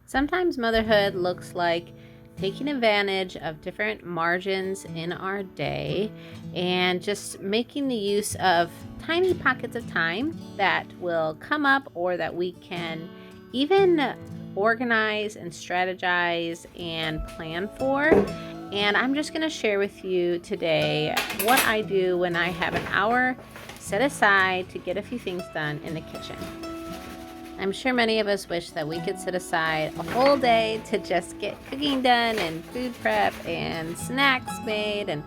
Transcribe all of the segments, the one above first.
Sometimes motherhood looks like taking advantage of different margins in our day and just making the use of tiny pockets of time that will come up or that we can even organize and strategize and plan for. And I'm just going to share with you today what I do when I have an hour set aside to get a few things done in the kitchen. I'm sure many of us wish that we could set aside a whole day to just get cooking done and food prep and snacks made and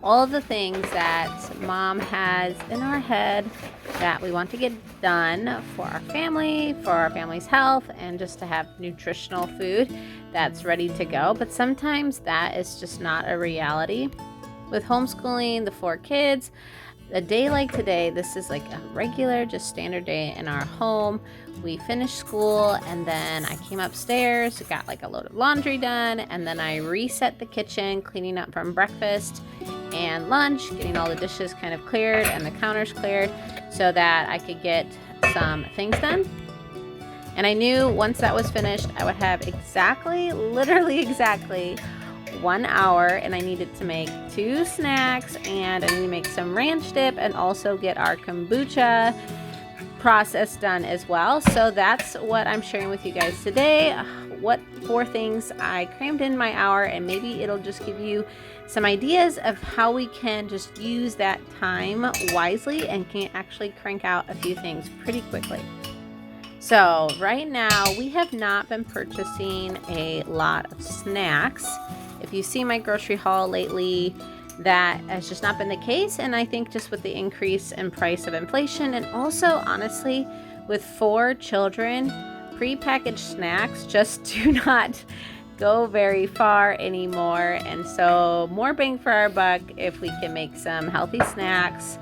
all the things that mom has in our head that we want to get done for our family, for our family's health, and just to have nutritional food that's ready to go. But sometimes that is just not a reality. With homeschooling the 4 kids, a day like today, this is like a regular, just standard day in our home. We finished school and then I came upstairs, got like a load of laundry done, and then I reset the kitchen, cleaning up from breakfast and lunch, getting all the dishes kind of cleared and the counters cleared so that I could get some things done. And I knew once that was finished, I would have literally exactly 1 hour, and I needed to make 2 snacks, and I need to make some ranch dip and also get our kombucha process done as well. So that's what I'm sharing with you guys today. What 4 things I crammed in my hour, and maybe it'll just give you some ideas of how we can just use that time wisely and can actually crank out a few things pretty quickly. So right now we have not been purchasing a lot of snacks. If you see my grocery haul lately, that has just not been the case. And I think just with the increase in price of inflation, and also honestly, with 4 children, prepackaged snacks just do not go very far anymore. And so more bang for our buck if we can make some healthy snacks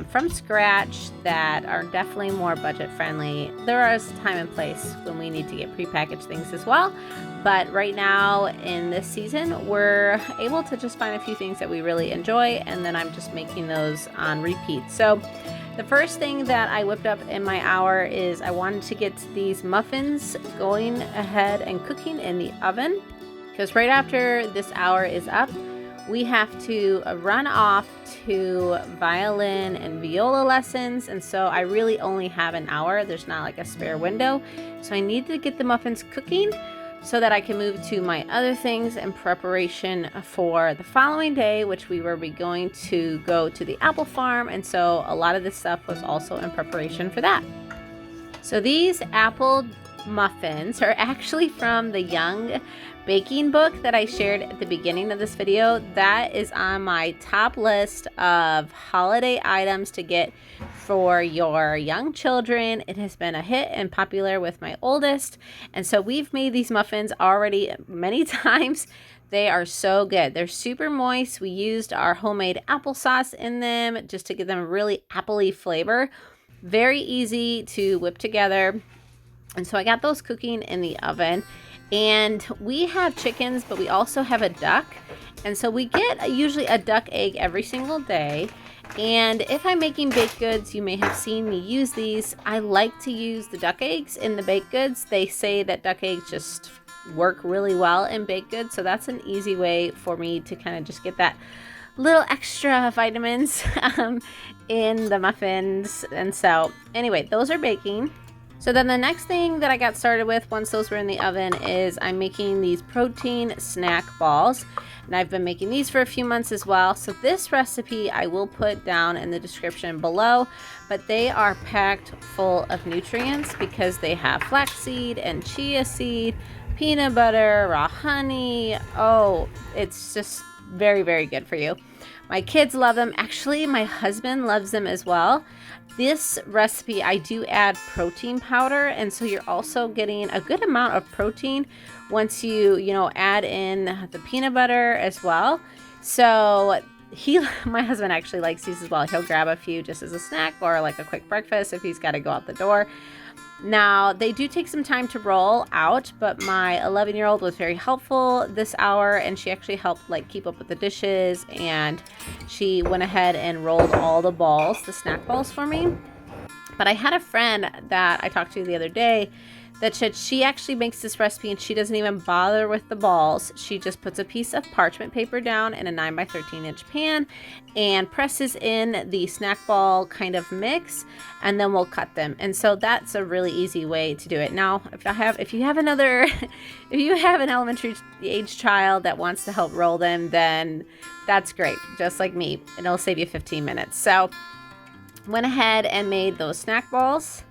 from scratch that are definitely more budget friendly. There is time and place when we need to get prepackaged things as well. But right now in this season, we're able to just find a few things that we really enjoy, and then I'm just making those on repeat. So the first thing that I whipped up in my hour is I wanted to get these muffins going ahead and cooking in the oven, because right after this hour is up, we have to run off to violin and viola lessons. And so I really only have an hour. There's not like a spare window. So I need to get the muffins cooking so that I can move to my other things in preparation for the following day, which we were going to go to the apple farm. And so a lot of this stuff was also in preparation for that. So these apple muffins are actually from the Young baking book that I shared at the beginning of this video. That is on my top list of holiday items to get for your young children. It has been a hit and popular with my oldest, and so we've made these muffins already many times. They are so good. They're super moist. We used our homemade applesauce in them just to give them a really appley flavor. Very easy to whip together. And so I got those cooking in the oven. And we have chickens, but we also have a duck. And so we get usually a duck egg every single day. And if I'm making baked goods, you may have seen me use these. I like to use the duck eggs in the baked goods. They say that duck eggs just work really well in baked goods. So that's an easy way for me to kind of just get that little extra vitamins in the muffins. And so anyway, those are baking. So then the next thing that I got started with once those were in the oven is I'm making these protein snack balls. And I've been making these for a few months as well. So this recipe I will put down in the description below, but they are packed full of nutrients because they have flaxseed and chia seed, peanut butter, raw honey. Oh, it's just very, very good for you. My kids love them. Actually, my husband loves them as well. This recipe, I do add protein powder, and so you're also getting a good amount of protein once you add in the peanut butter as well. So my husband actually likes these as well. He'll grab a few just as a snack or like a quick breakfast if he's got to go out the door. Now, they do take some time to roll out, but my 11-year-old was very helpful this hour, and she actually helped keep up with the dishes, and she went ahead and rolled all the balls, the snack balls for me. But I had a friend that I talked to the other day that she actually makes this recipe and she doesn't even bother with the balls. She just puts a piece of parchment paper down in a 9 by 13 inch pan and presses in the snack ball kind of mix, and then we'll cut them. And so that's a really easy way to do it. Now, if you have an elementary age child that wants to help roll them, then that's great. Just like me, and it'll save you 15 minutes. So went ahead and made those snack balls.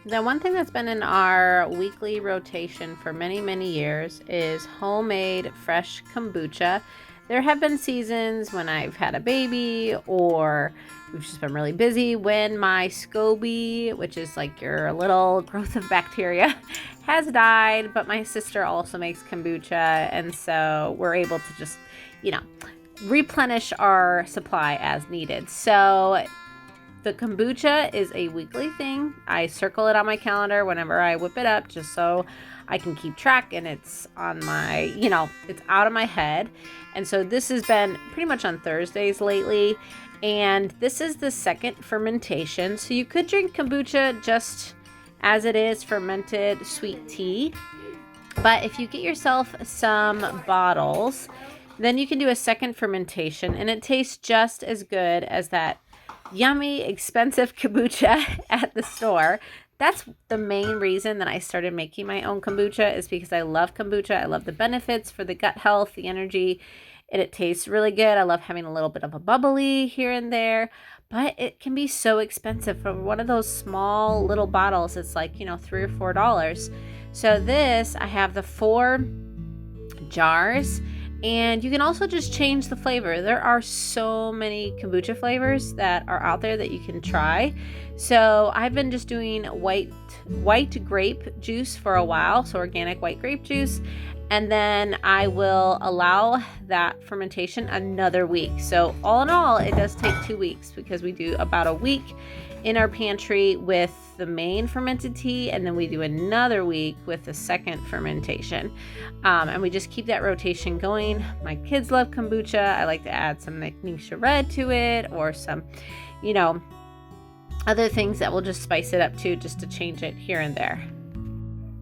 The one thing that's been in our weekly rotation for many, many years is homemade fresh kombucha. There have been seasons when I've had a baby or we've just been really busy when my SCOBY, which is like your little growth of bacteria, has died. But my sister also makes kombucha, and so we're able to just, replenish our supply as needed. So the kombucha is a weekly thing. I circle it on my calendar whenever I whip it up just so I can keep track, and it's on my, it's out of my head. And so this has been pretty much on Thursdays lately. And this is the second fermentation. So you could drink kombucha just as it is, fermented sweet tea. But if you get yourself some bottles, then you can do a second fermentation, and it tastes just as good as that yummy, expensive kombucha at the store. That's the main reason that I started making my own kombucha, is because I love kombucha. I love the benefits for the gut health, the energy, and it tastes really good. I love having a little bit of a bubbly here and there, but it can be so expensive. For one of those small little bottles, it's like, $3 or $4. So this, I have the 4 jars. And you can also just change the flavor. There are so many kombucha flavors that are out there that you can try. So I've been just doing white grape juice for a while, so organic white grape juice. And then I will allow that fermentation another week. So all in all, it does take 2 weeks, because we do about a week in our pantry with the main fermented tea, and then we do another week with the second fermentation, and we just keep that rotation going. My kids love kombucha. I like to add some magnesia red to it, or some other things that will just spice it up too, just to change it here and there.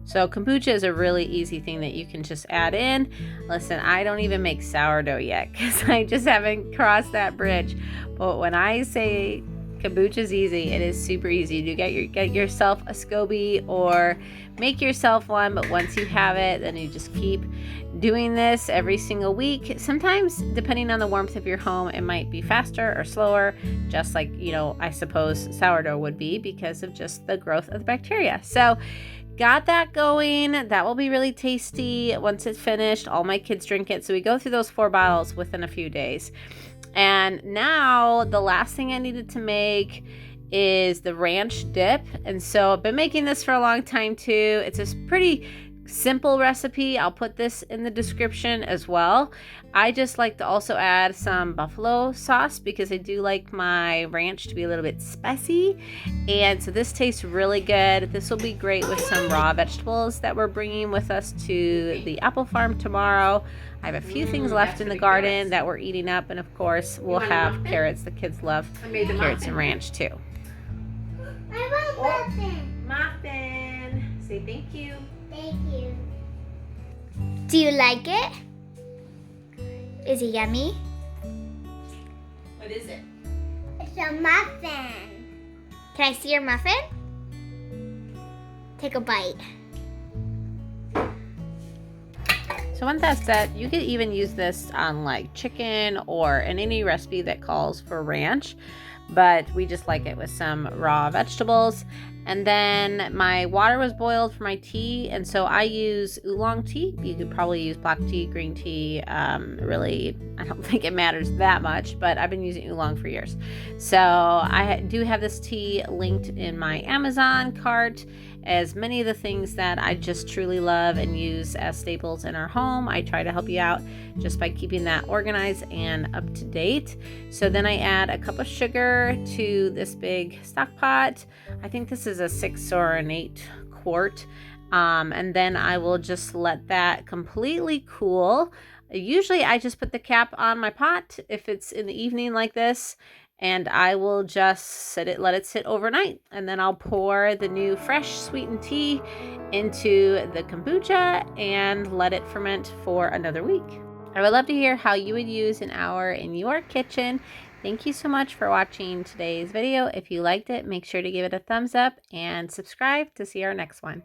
So kombucha is a really easy thing that you can just add in. Listen, I don't even make sourdough yet because I just haven't crossed that bridge, but when I say kombucha is easy, it is super easy. You get yourself a SCOBY or make yourself one, but once you have it, then you just keep doing this every single week. Sometimes, depending on the warmth of your home, it might be faster or slower, just like, I suppose sourdough would be, because of just the growth of the bacteria. So got that going. That will be really tasty once it's finished. All my kids drink it. So we go through those 4 bottles within a few days. And now the last thing I needed to make is the ranch dip. And so I've been making this for a long time too. It's a pretty simple recipe. I'll put this in the description as well. I just like to also add some buffalo sauce, because I do like my ranch to be a little bit spicy. And so this tastes really good. This will be great with some raw vegetables that we're bringing with us to the apple farm tomorrow. I have a few things left in the garden that we're eating up, and of course we'll have carrots. The kids love carrots and ranch too. I want muffin. Muffin. Say thank you. Thank you. Do you like it? Is it yummy? What is it? It's a muffin. Can I see your muffin? Take a bite. So once that's set, you could even use this on like chicken or in any recipe that calls for ranch, but we just like it with some raw vegetables. And then my water was boiled for my tea, and so I use oolong tea. You could probably use black tea, green tea. Really, I don't think it matters that much, but I've been using oolong for years. So I do have this tea linked in my Amazon cart, as many of the things that I just truly love and use as staples in our home. I try to help you out just by keeping that organized and up to date. So then I add a cup of sugar to this big stock pot. I think this is a 6 or an 8 quart. And then I will just let that completely cool. Usually I just put the cap on my pot if it's in the evening like this, and I will just let it sit overnight, and then I'll pour the new fresh sweetened tea into the kombucha and let it ferment for another week. I would love to hear how you would use an hour in your kitchen. Thank you so much for watching today's video. If you liked it, make sure to give it a thumbs up and subscribe to see our next one.